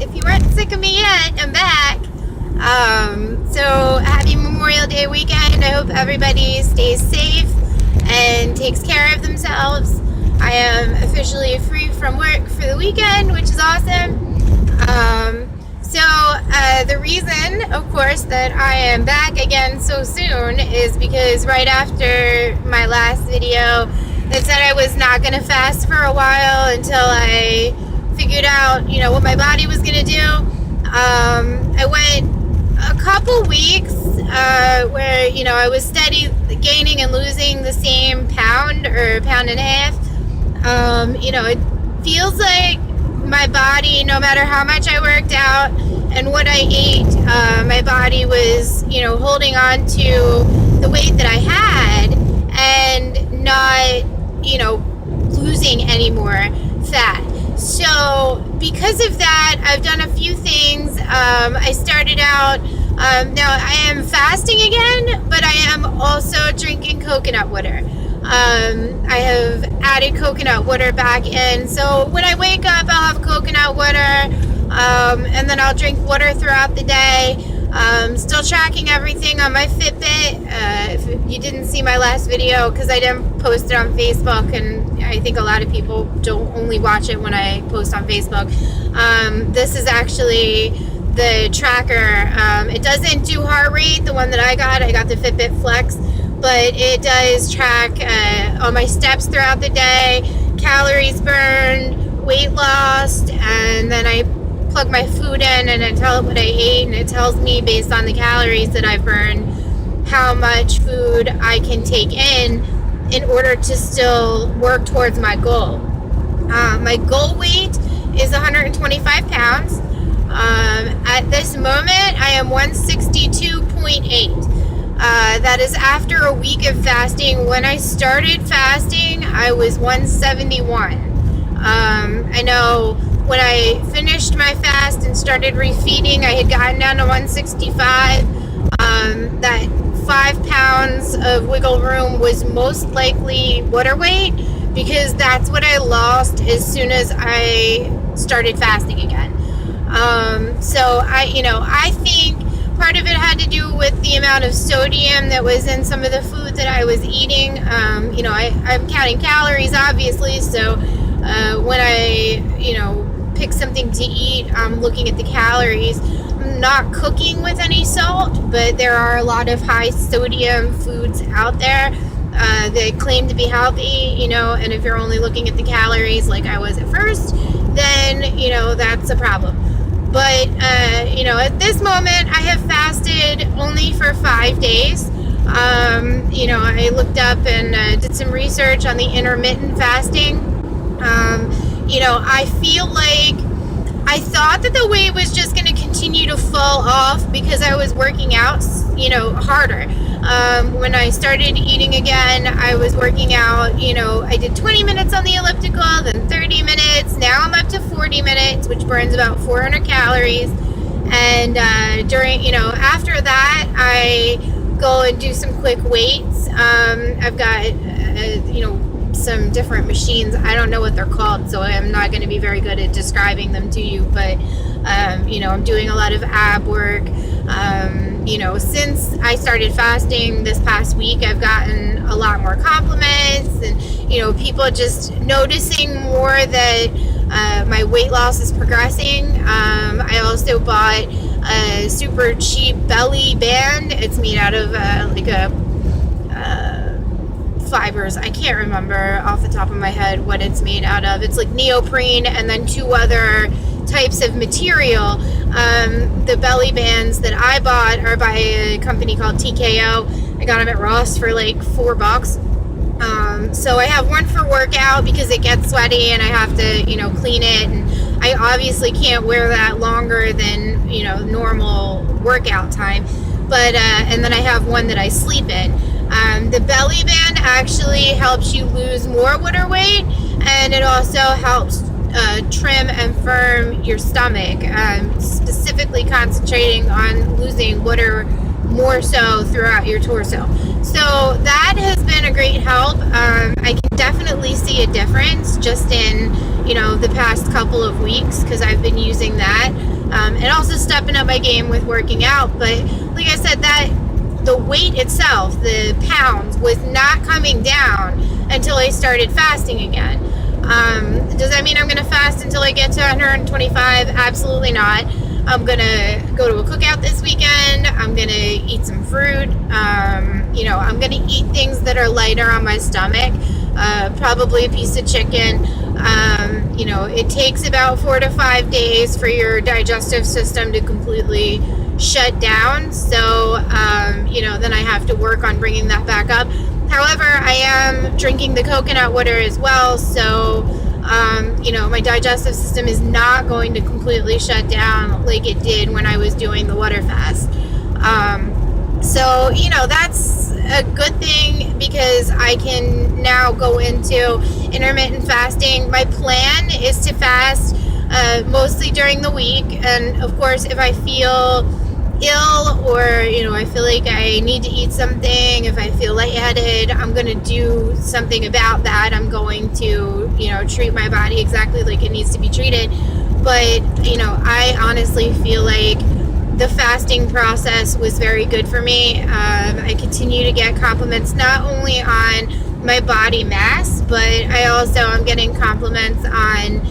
if you weren't sick of me yet, I'm back. So happy Memorial Day weekend. I hope everybody stays safe and takes care of themselves. I am officially free from work for the weekend, which is awesome. The reason, of course, that I am back again so soon is because right after my last video that said I was not going to fast for a while until I figured out, what my body was going to do, I went a couple weeks where, I was steady gaining and losing the same pound or pound and a half. It feels like my body, no matter how much I worked out and what I ate, my body was, holding on to the weight that I had and not, losing any more fat. So because of that, I've done a few things. I started out, now I am fasting again, but I am also drinking coconut water. I have added coconut water back in. So when I wake up, I'll have coconut water, and then I'll drink water throughout the day. Still tracking everything on my Fitbit. If you didn't see my last video, because I didn't post it on Facebook, and I think a lot of people don't only watch it when I post on Facebook. This is actually the tracker. It doesn't do heart rate, the one that I got the Fitbit Flex, but it does track all my steps throughout the day, calories burned, weight lost, and then I plug my food in and I tell it what I ate, and it tells me based on the calories that I burned how much food I can take in order to still work towards my goal. My goal weight is 125 pounds. At this moment, I am 162.8. That is after a week of fasting. When I started fasting, I was 171. I know when I finished my fast and started refeeding, I had gotten down to 165. That 5 pounds of wiggle room was most likely water weight, because that's what I lost as soon as I started fasting again. I think part of it had to do with the amount of sodium that was in some of the food that I was eating. I'm counting calories, obviously, so when I, pick something to eat, I'm looking at the calories. I'm not cooking with any salt, but there are a lot of high sodium foods out there that claim to be healthy, and if you're only looking at the calories like I was at first, then, that's a problem. But, at this moment, I have fasted only for 5 days. I looked up and did some research on the intermittent fasting. I feel like I thought that the weight was just going to continue to fall off because I was working out, harder. When I started eating again, I was working out, I did 20 minutes on the elliptical, then 30 minutes. Now I'm up to 40 minutes, which burns about 400 calories. And after that, I go and do some quick weights. I've got, some different machines. I don't know what they're called, so I'm not going to be very good at describing them to you, but I'm doing a lot of ab work. Since I started fasting this past week, I've gotten a lot more compliments and people just noticing more that my weight loss is progressing. I also bought a super cheap belly band. It's made out of fibers. I can't remember off the top of my head what it's made out of. It's like neoprene and then 2 other types of material. The belly bands that I bought are by a company called TKO. I got them at Ross for like $4. So I have one for workout because it gets sweaty and I have to, clean it. And I obviously can't wear that longer than, normal workout time. But, and then I have one that I sleep in. The belly band actually helps you lose more water weight, and it also helps trim and firm your stomach, specifically concentrating on losing water more so throughout your torso. So that has been a great help. I can definitely see a difference just in, the past couple of weeks, because I've been using that, and also stepping up my game with working out. But like I said, that the weight itself, the pounds, was not coming down until I started fasting again. Does that mean I'm going to fast until I get to 125? Absolutely not. I'm going to go to a cookout this weekend. I'm going to eat some fruit. I'm going to eat things that are lighter on my stomach. Probably a piece of chicken. It takes about 4 to 5 days for your digestive system to completely shut down. So, then I have to work on bringing that back up. However, I am drinking the coconut water as well. So, my digestive system is not going to completely shut down like it did when I was doing the water fast. So, that's a good thing because I can now go into intermittent fasting. My plan is to fast mostly during the week. And of course, if I feel ill or, I feel like I need to eat something, if I feel lightheaded, I'm going to do something about that. I'm going to, treat my body exactly like it needs to be treated. But, I honestly feel like the fasting process was very good for me. I continue to get compliments not only on my body mass, but I also am getting compliments on,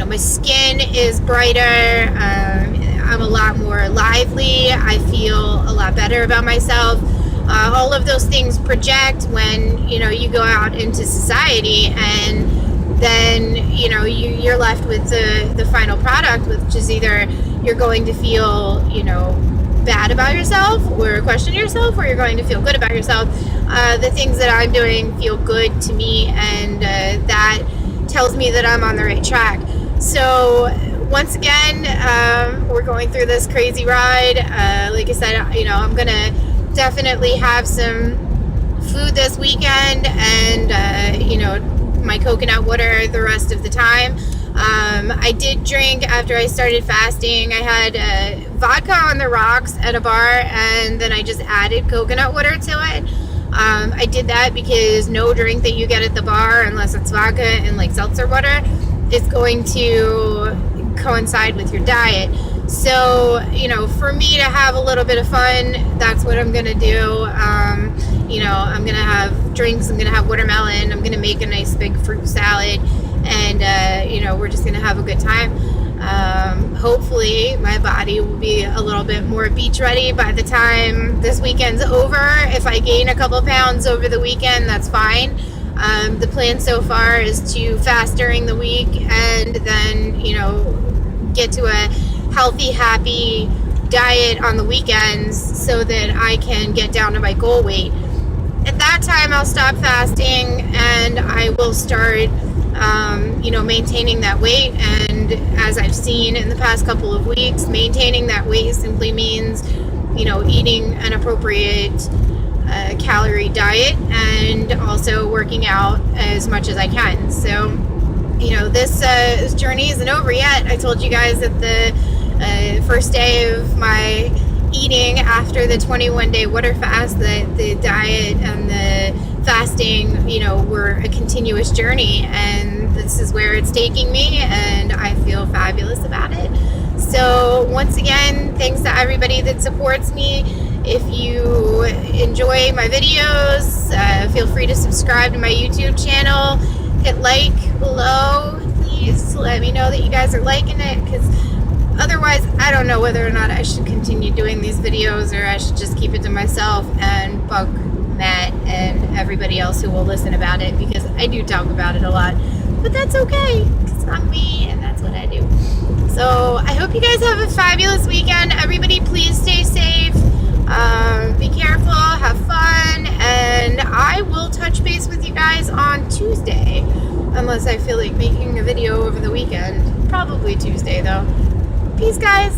my skin is brighter. I'm a lot more lively. I feel a lot better about myself. All of those things project when, you go out into society, and then, you're left with the final product, which is either you're going to feel, bad about yourself or question yourself, or you're going to feel good about yourself. The things that I'm doing feel good to me, and that tells me that I'm on the right track. So once again, we're going through this crazy ride. Like I said, I'm going to definitely have some food this weekend, and, my coconut water the rest of the time. I did drink after I started fasting. I had vodka on the rocks at a bar, and then I just added coconut water to it. I did that because no drink that you get at the bar, unless it's vodka and like seltzer water, is going to coincide with your diet. So, for me to have a little bit of fun, that's what I'm going to do. I'm going to have drinks. I'm going to have watermelon. I'm going to make a nice big fruit salad. And, we're just going to have a good time. Hopefully my body will be a little bit more beach ready by the time this weekend's over. If I gain a couple pounds over the weekend, that's fine. The plan so far is to fast during the week and then, get to a healthy, happy diet on the weekends so that I can get down to my goal weight. At that time, I'll stop fasting and I will start, maintaining that weight. And as I've seen in the past couple of weeks, maintaining that weight simply means, eating an appropriate calorie diet and also working out as much as I can. So, this journey isn't over yet. I told you guys at the first day of my eating after the 21-day water fast that the diet and the fasting, were a continuous journey, and this is where it's taking me, and I feel fabulous about it. So once again, thanks to everybody that supports me. If you enjoy my videos, feel free to subscribe to my YouTube channel. Hit like below. Please let me know that you guys are liking it, because otherwise I don't know whether or not I should continue doing these videos or I should just keep it to myself and bug Matt and everybody else who will listen about it, because I do talk about it a lot. But that's okay, it's not me and that's what I do. So I hope you guys have a fabulous weekend. Everybody please stay safe. Be careful, have fun, and I will touch base with you guys on Tuesday, unless I feel like making a video over the weekend. Probably Tuesday though. Peace, guys.